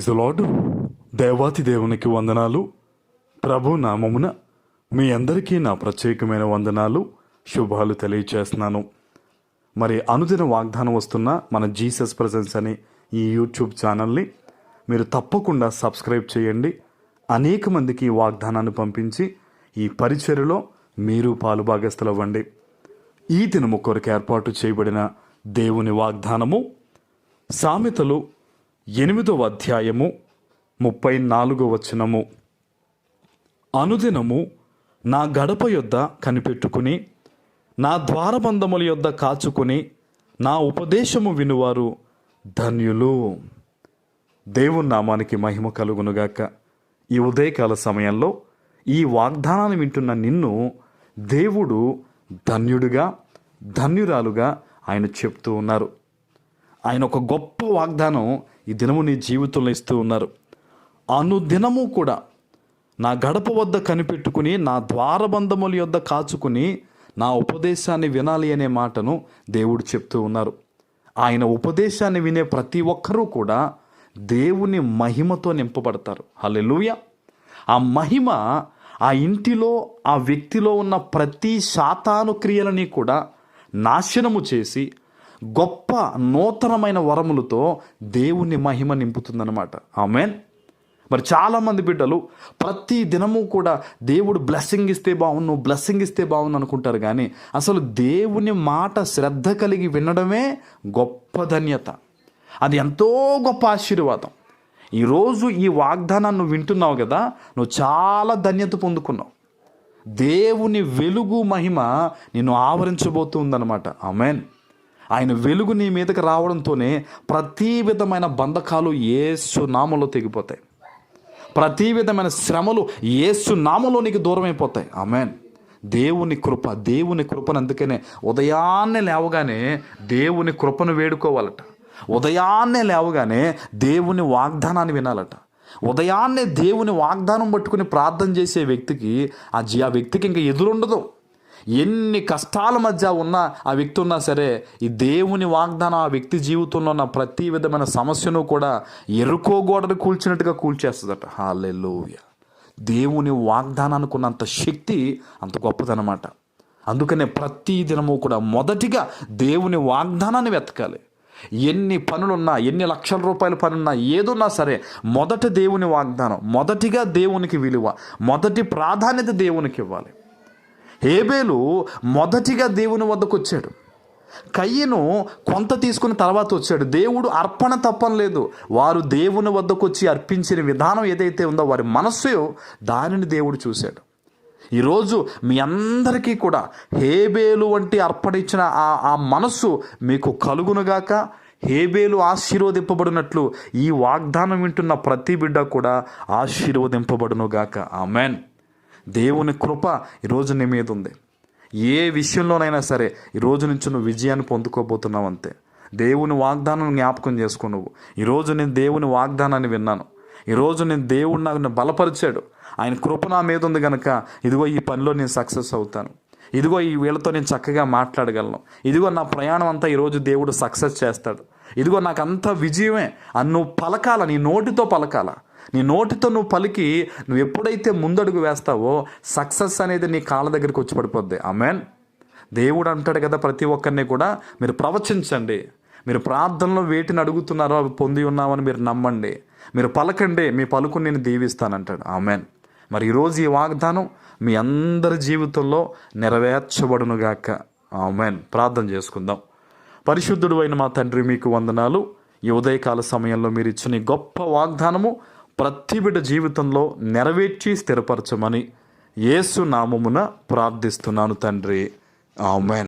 Praise the lord. దేవాతి దేవునికి వందనాలు. ప్రభు నామమున మీ అందరికీ నా ప్రత్యేకమైన వందనాలు, శుభాలు తెలియచేస్తున్నాను. మరి అనుదిన వాగ్దానం వస్తున్న మన జీసస్ ప్రెజెన్స్ అనే ఈ యూట్యూబ్ ఛానల్ని మీరు తప్పకుండా సబ్స్క్రైబ్ చేయండి. అనేక మందికి ఈ వాగ్దానాన్ని పంపించి ఈ పరిచర్యలో మీరు పాలుభాగస్తులవ్వండి. ఈ దినము కొరకు ఏర్పాటు చేయబడిన దేవుని వాగ్దానము సామెతలు 8వ అధ్యాయము 34వ వచనము. అనుదినము నా గడప యొద్ద కనిపెట్టుకుని, నా ద్వారబంధముల యొద్ద కాచుకుని, నా ఉపదేశము వినువారు ధన్యులు. దేవుని నామానికి మహిమ కలుగునుగాక. ఈ ఉదయకాల సమయంలో ఈ వాగ్దానాన్ని వింటున్న నిన్ను దేవుడు ధన్యుడిగా, ధన్యురాలుగా ఆయన చెప్తూ ఉన్నారు. ఆయన ఒక గొప్ప వాగ్దానం ఈ దినము నీ జీవితంలో ఇస్తూ ఉన్నారు. అనుదినము కూడా నా గడప వద్ద కనిపెట్టుకుని, నా ద్వారబంధముల యొద్ద కాచుకుని, నా ఉపదేశాన్ని వినాలి అనే మాటను దేవుడు చెప్తూ ఉన్నారు. ఆయన ఉపదేశాన్ని వినే ప్రతి ఒక్కరూ కూడా దేవుని మహిమతో నింపబడతారు. హల్లెలూయా. ఆ మహిమ ఆ ఇంటిలో, ఆ వ్యక్తిలో ఉన్న ప్రతి సాతాను క్రియలని కూడా నాశనము చేసి గొప్ప నూతనమైన వరములతో దేవుని మహిమ నింపుతుందన్నమాట. ఆమేన్. మరి చాలామంది బిడ్డలు ప్రతి దినము కూడా దేవుడు బ్లెస్సింగ్ ఇస్తే బాగున్ను, బ్లెస్సింగ్ ఇస్తే బాగుండు అనుకుంటారు. కానీ అసలు దేవుని మాట శ్రద్ధ కలిగి వినడమే గొప్ప ధన్యత. అది ఎంతో గొప్ప ఆశీర్వాదం. ఈరోజు ఈ వాగ్దానాన్ని నువ్వు వింటున్నావు కదా, నువ్వు చాలా ధన్యత పొందుకున్నావు. దేవుని వెలుగు మహిమ నిన్ను ఆవరించబోతుందన్నమాట. ఆమేన్. ఆయన వెలుగు నీ మీదకి రావడంతోనే ప్రతి విధమైన బంధకాలు యేసు నామములో తెగిపోతాయి. ప్రతి విధమైన శ్రమలు యేసు నామములో నీకు దూరం అయిపోతాయి. ఆమేన్. దేవుని కృపను అందుకనే ఉదయాన్నే లేవగానే దేవుని కృపను వేడుకోవాలట. ఉదయాన్నే లేవగానే దేవుని వాగ్దానాన్ని వినాలట. ఉదయాన్నే దేవుని వాగ్దానం పట్టుకుని ప్రార్థన చేసే వ్యక్తికి ఆ వ్యక్తికి ఇంకా ఎదురుండదు. ఎన్ని కష్టాల మధ్య ఉన్నా ఆ వ్యక్తి ఉన్నా సరే, ఈ దేవుని వాగ్దానం ఆ వ్యక్తి జీవితంలో ఉన్న ప్రతి విధమైన సమస్యను కూడా ఎరుకోగోడను కూల్చినట్టుగా కూల్చేస్తుందట. హల్లెలూయా. దేవుని వాగ్దానానికి ఉన్నంత శక్తి అంత గొప్పదనమాట. అందుకనే ప్రతి దినము కూడా మొదటిగా దేవుని వాగ్దానాన్ని వెతకాలి. ఎన్ని పనులున్నా, ఎన్ని లక్షల రూపాయల పనున్నా, ఏదున్నా సరే మొదట దేవుని వాగ్దానం, మొదటిగా దేవునికి విలువ, మొదటి ప్రాధాన్యత దేవునికి ఇవ్వాలి. హేబేలు మొదటిగా దేవుని వద్దకు వచ్చాడు. కయ్యను కొంత తీసుకుని తర్వాత వచ్చాడు. దేవుడు అర్పణ తప్పనలేదు. వారు దేవుని వద్దకు వచ్చి అర్పించిన విధానం ఏదైతే ఉందో వారి మనస్సు, దానిని దేవుడు చూశాడు. ఈరోజు మీ అందరికీ కూడా హేబేలు వంటి అర్పణ ఇచ్చిన ఆ మనస్సు మీకు కలుగునుగాక. హేబేలు ఆశీర్వదింపబడినట్లు ఈ వాగ్దానం వింటున్న ప్రతి బిడ్డ కూడా ఆశీర్వదింపబడునుగాక. ఆమెన్. దేవుని కృప ఈరోజు నీ మీద ఉంది. ఏ విషయంలోనైనా సరే ఈరోజు నుంచి నువ్వు విజయాన్ని పొందుకోబోతున్నావు అంతే. దేవుని వాగ్దానం జ్ఞాపకం చేసుకో. నువ్వు ఈరోజు నేను దేవుని వాగ్దానాన్ని విన్నాను, ఈరోజు నేను దేవుడు నాకు బలపరిచాడు, ఆయన కృప నా మీద ఉంది కనుక ఇదిగో ఈ పనిలో నేను సక్సెస్ అవుతాను, ఇదిగో ఈ వీళ్ళతో నేను చక్కగా మాట్లాడగలను, ఇదిగో నా ప్రయాణం అంతా ఈరోజు దేవుడు సక్సెస్ చేస్తాడు, ఇదిగో నాకు అంతా విజయమే అని నువ్వు పలకాల. నీ నోటితో పలకాల. నీ నోటితో నువ్వు పలికి నువ్వు ఎప్పుడైతే ముందడుగు వేస్తావో సక్సెస్ అనేది నీ కాళ్ళ దగ్గరికి వచ్చి పడిపోద్ది. ఆమెన్. దేవుడు అంటాడు కదా ప్రతి ఒక్కరిని కూడా, మీరు ప్రవచించండి, మీరు ప్రార్థనలో వేటిని అడుగుతున్నారో అవి పొంది ఉన్నామని మీరు నమ్మండి, మీరు పలకండి, మీ పలుకుని నేను దీవిస్తానంటాడు. ఆమెన్. మరి ఈరోజు ఈ వాగ్దానం మీ అందరి జీవితంలో నెరవేర్చబడునుగాక. ఆమెన్. ప్రార్థన చేసుకుందాం. పరిశుద్ధుడు అయిన మా తండ్రి, మీకు వందనాలు. ఈ ఉదయకాల సమయంలో మీరు ఇచ్చిన గొప్ప వాగ్దానము ప్రతి బిడ్డ జీవితంలో నెరవేర్చి స్థిరపరచమని యేసు నామమున ప్రార్థిస్తున్నాను తండ్రి. ఆమెన్.